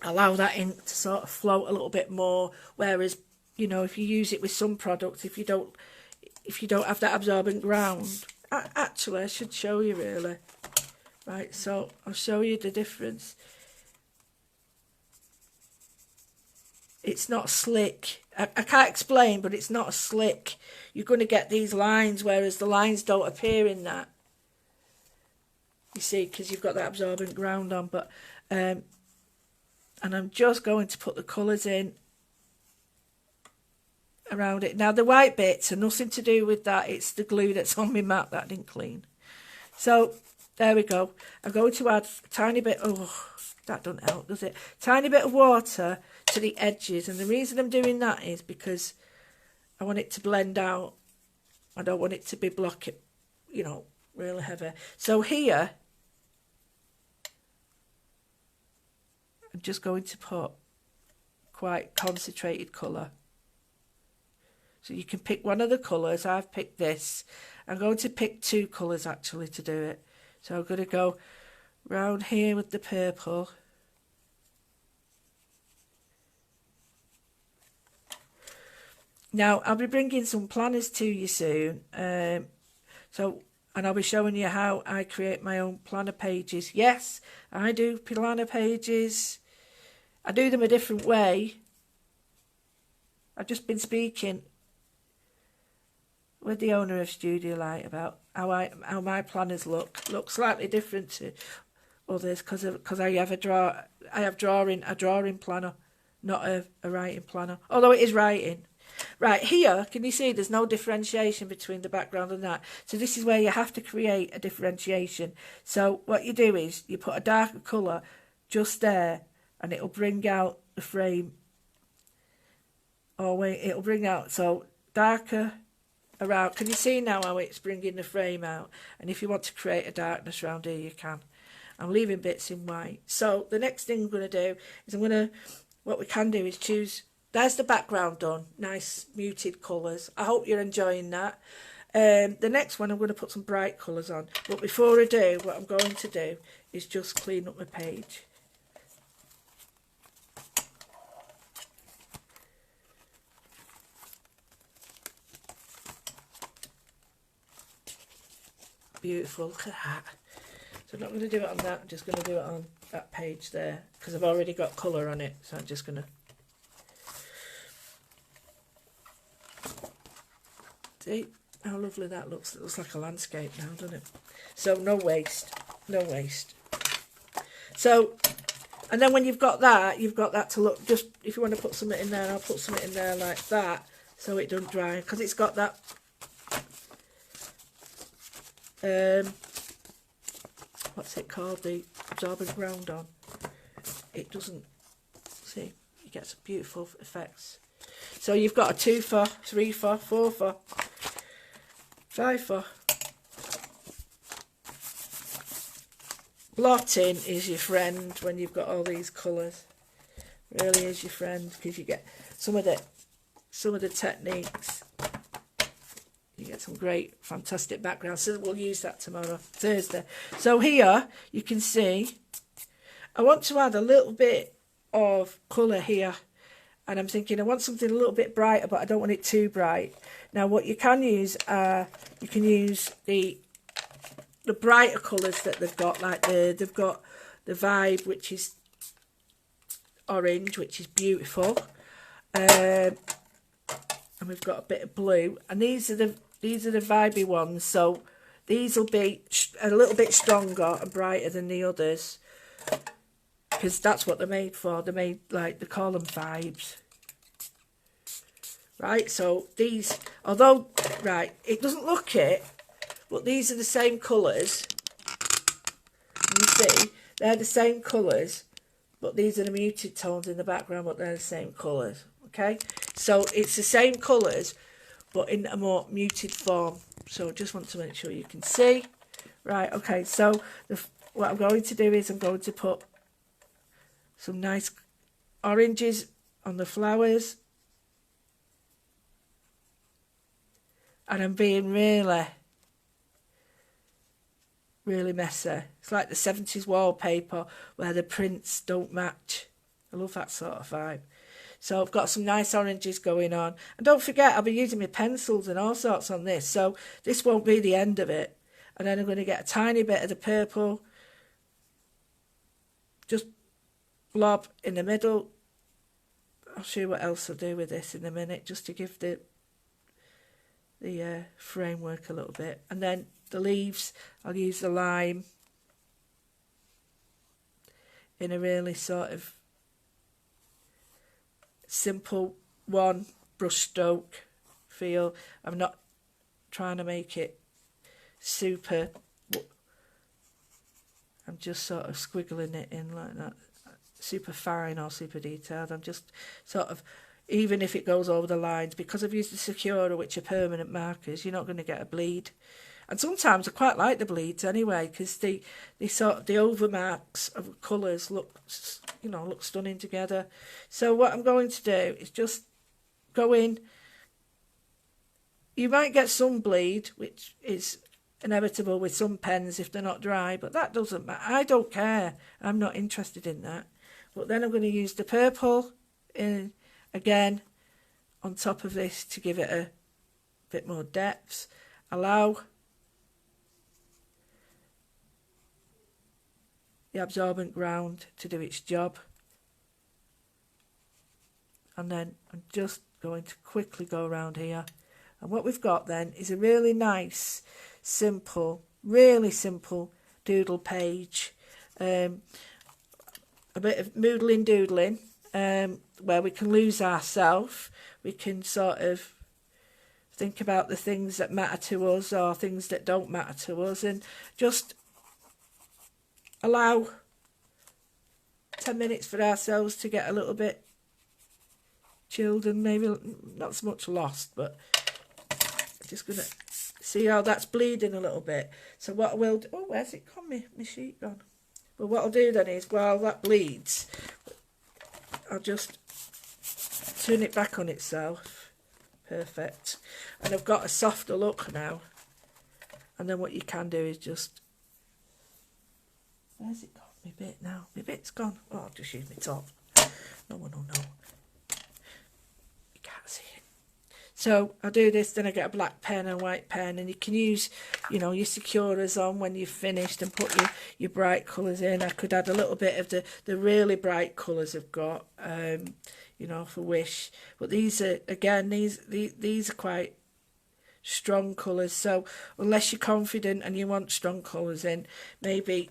allow that in to sort of float a little bit more, whereas, you know, if you use it with some products, if you don't have that absorbent ground, actually I should show you really. Right, so I'll show you the difference. It's not slick. I can't explain, but it's not slick. You're going to get these lines, whereas the lines don't appear in that. You see, because you've got that absorbent ground on. But and I'm just going to put the colours in around it. Now, the white bits are nothing to do with that. It's the glue that's on my mat that I didn't clean. So, there we go. I'm going to add a tiny bit... Oh, that doesn't help, does it? Tiny bit of water to the edges. And the reason I'm doing that is because I want it to blend out. I don't want it to be blocking, you know, really heavy. So here, I'm just going to put quite concentrated colour. So you can pick one of the colours. I've picked this. I'm going to pick two colours actually to do it. So I'm going to go round here with the purple. Now, I'll be bringing some planners to you soon. And I'll be showing you how I create my own planner pages. Yes, I do planner pages. I do them a different way. I've just been speaking with the owner of Studio Light about how my planners look slightly different to others, because I have a drawing planner, not a writing planner, although it is writing. Right, here, can you see there's no differentiation between the background and that? So this is where you have to create a differentiation. So what you do is you put a darker colour just there, and it'll bring out the frame. It'll bring out, so darker around. Can you see now how it's bringing the frame out? And if you want to create a darkness around here, you can. I'm leaving bits in white. So the next thing I'm going to do is what we can do is choose, there's the background done, nice muted colours. I hope you're enjoying that. The next one I'm going to put some bright colours on. But before I do, what I'm going to do is just clean up my page. Beautiful, look at that. So I'm not going to do it on that, I'm just going to do it on that page there, because I've already got colour on it, so I'm just going to... See how lovely that looks? It looks like a landscape now, doesn't it? So no waste, no waste. So, and then when you've got that to look, just if you want to put something in there, I'll put something in there like that, so it doesn't dry, because it's got that... what's it called, the absorbent ground on. It doesn't, see, you get some beautiful effects. So you've got a 2 for, 3 for, 4 for, 5 for. Blotting is your friend when you've got all these colours. Really is your friend, because you get some of the techniques. You get some great, fantastic backgrounds. So we'll use that tomorrow, Thursday. So here, you can see, I want to add a little bit of colour here. And I'm thinking, I want something a little bit brighter, but I don't want it too bright. Now, what you can use, you can use the brighter colours that they've got. Like they've got the Vibe, which is orange, which is beautiful. And we've got a bit of blue. And these are the vibey ones, so these will be a little bit stronger and brighter than the others, because that's what they're made for. They're made, like, they call them vibes, right? So these, although, right, it doesn't look it, but these are the same colours. You see, they're the same colours, but these are the muted tones in the background, but they're the same colours, okay? So it's the same colours, but in a more muted form. So just want to make sure you can see. Right, okay, so what I'm going to do is I'm going to put some nice oranges on the flowers. And I'm being really messy. It's like the 70s wallpaper where the prints don't match. I love that sort of vibe. So I've got some nice oranges going on. And don't forget, I'll be using my pencils and all sorts on this. So this won't be the end of it. And then I'm going to get a tiny bit of the purple. Just blob in the middle. I'll show you what else I'll do with this in a minute, just to give the framework a little bit. And then the leaves, I'll use the lime in a really sort of simple one brush stroke feel. I'm not trying to make it super, I'm just sort of squiggling it in like that, super fine or super detailed. I'm just sort of, even if it goes over the lines, because I've used the Secura, which are permanent markers, you're not going to get a bleed. And sometimes I quite like the bleeds anyway, because the overmarks of colours look stunning together. So what I'm going to do is just go in. You might get some bleed, which is inevitable with some pens if they're not dry, but that doesn't matter. I don't care. I'm not interested in that. But then I'm going to use the purple again on top of this to give it a bit more depth. Allow the absorbent ground to do its job. And then I'm just going to quickly go around here. And what we've got then is a really nice, really simple doodle page. A bit of Moodle doodling, where we can lose ourselves. We can sort of think about the things that matter to us or things that don't matter to us, and just allow 10 minutes for ourselves to get a little bit chilled and maybe not so much lost, but just going to see how that's bleeding a little bit. So what I will do, oh, where's it gone, my sheet gone? But what I'll do then is, while that bleeds, I'll just turn it back on itself. Perfect. And I've got a softer look now. And then what you can do is just... Where's it gone? My bit now. My bit's gone. Oh, I'll just use my top. No one will know. You can't see it. So I'll do this, then I get a black pen and a white pen, and you can use, you know, your securers on when you've finished and put your bright colours in. I could add a little bit of the really bright colours I've got, you know, for Wish. But these are, again, these are quite strong colours. So unless you're confident and you want strong colours in, maybe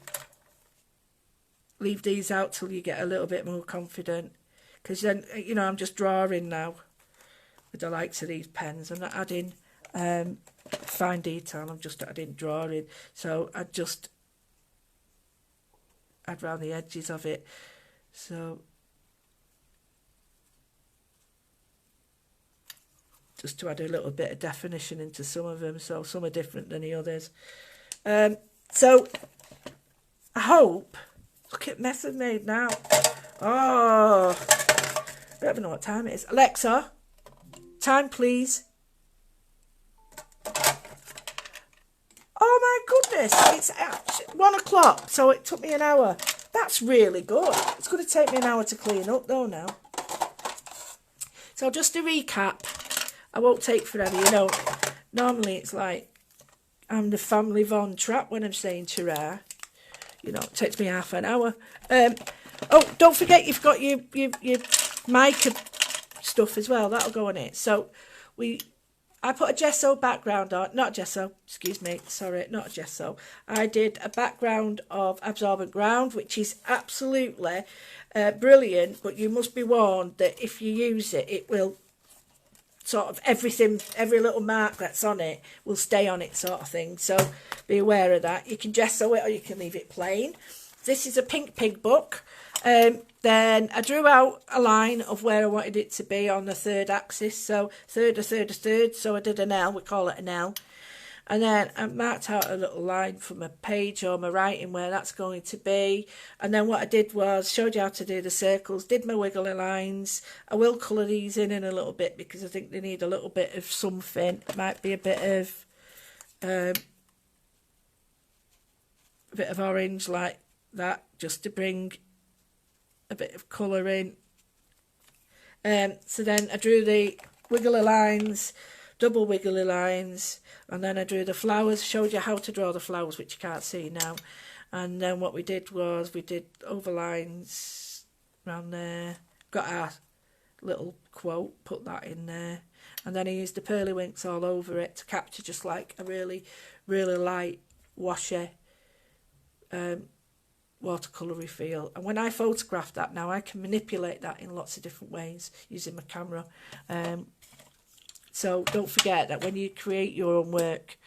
leave these out till you get a little bit more confident. Because then, you know, I'm just drawing now. With the likes of these pens, I'm not adding fine detail, I'm just adding drawing. So I just add around the edges of it. So just to add a little bit of definition into some of them, so some are different than the others. So I hope, look at mess I've made now. Oh, I don't even know what time it is. Alexa, time please. Oh my goodness, it's 1 o'clock, so it took me an hour. That's really good. It's going to take me an hour to clean up though now. So just to recap, I won't take forever, you know. Normally it's like I'm the family Von Trapp when I'm saying ta-ra. You know, it takes me half an hour. Oh, don't forget you've got your mica stuff as well. That'll go on it. So I put a gesso background on. Not gesso, excuse me. Sorry, not a gesso. I did a background of absorbent ground, which is absolutely brilliant. But you must be warned that if you use it, it will sort of everything, every little mark that's on it will stay on it sort of thing. So be aware of that. You can gesso it or you can leave it plain. This is a pink pig book. Then I drew out a line of where I wanted it to be on the third axis. So third, a third, a third. So I did an L, we call it an L. And then I marked out a little line from a page or my writing where that's going to be. And then what I did was showed you how to do the circles, did my wiggly lines. I will colour these in a little bit because I think they need a little bit of something. It might be a bit of orange like that, just to bring a bit of colour in. So then I drew the wiggly lines, double wiggly lines, and then I drew the flowers, showed you how to draw the flowers, which you can't see now. And then what we did was we did overlines around there, got our little quote, put that in there, and then I used the pearly winks all over it to capture just like a really, really light washy watercolory feel. And when I photograph that now, I can manipulate that in lots of different ways using my camera. So don't forget that when you create your own work,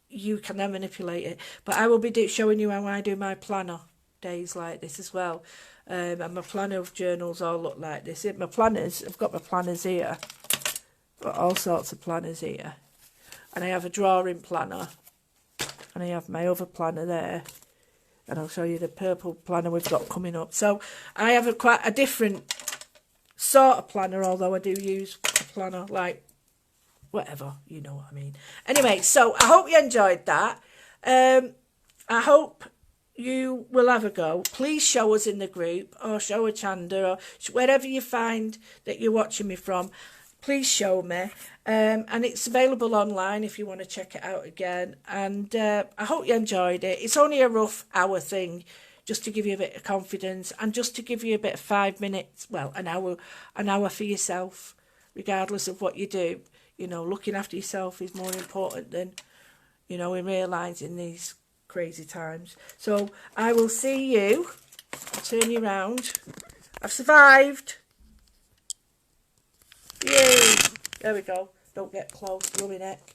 you can then manipulate it. But I will be showing you how I do my planner days like this as well. And my planner of journals all look like this. My planners, I've got my planners here. Got all sorts of planners here. And I have a drawing planner. And I have my other planner there. And I'll show you the purple planner we've got coming up. So I have quite a different sort of planner, although I do use a planner like whatever, you know what I mean. Anyway, so I hope you enjoyed that. I hope you will have a go. Please show us in the group or show a Chanda or wherever you find that you're watching me from. Please show me. And it's available online if you want to check it out again. And I hope you enjoyed it. It's only a rough hour thing, just to give you a bit of confidence and just to give you a bit of 5 minutes, well, an hour for yourself, regardless of what you do. You know, looking after yourself is more important than, you know, in realising these crazy times. So I will see you. I'll turn you around. I've survived. Yay! There we go. Don't get close, rub my neck.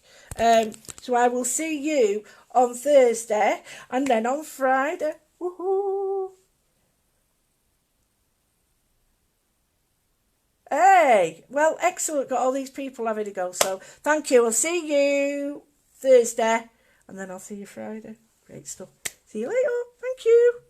So I will see you on Thursday and then on Friday. Woohoo! Hey! Well, excellent. Got all these people having a go. So thank you. I'll see you Thursday and then I'll see you Friday. Great stuff. See you later. Thank you. Thank you.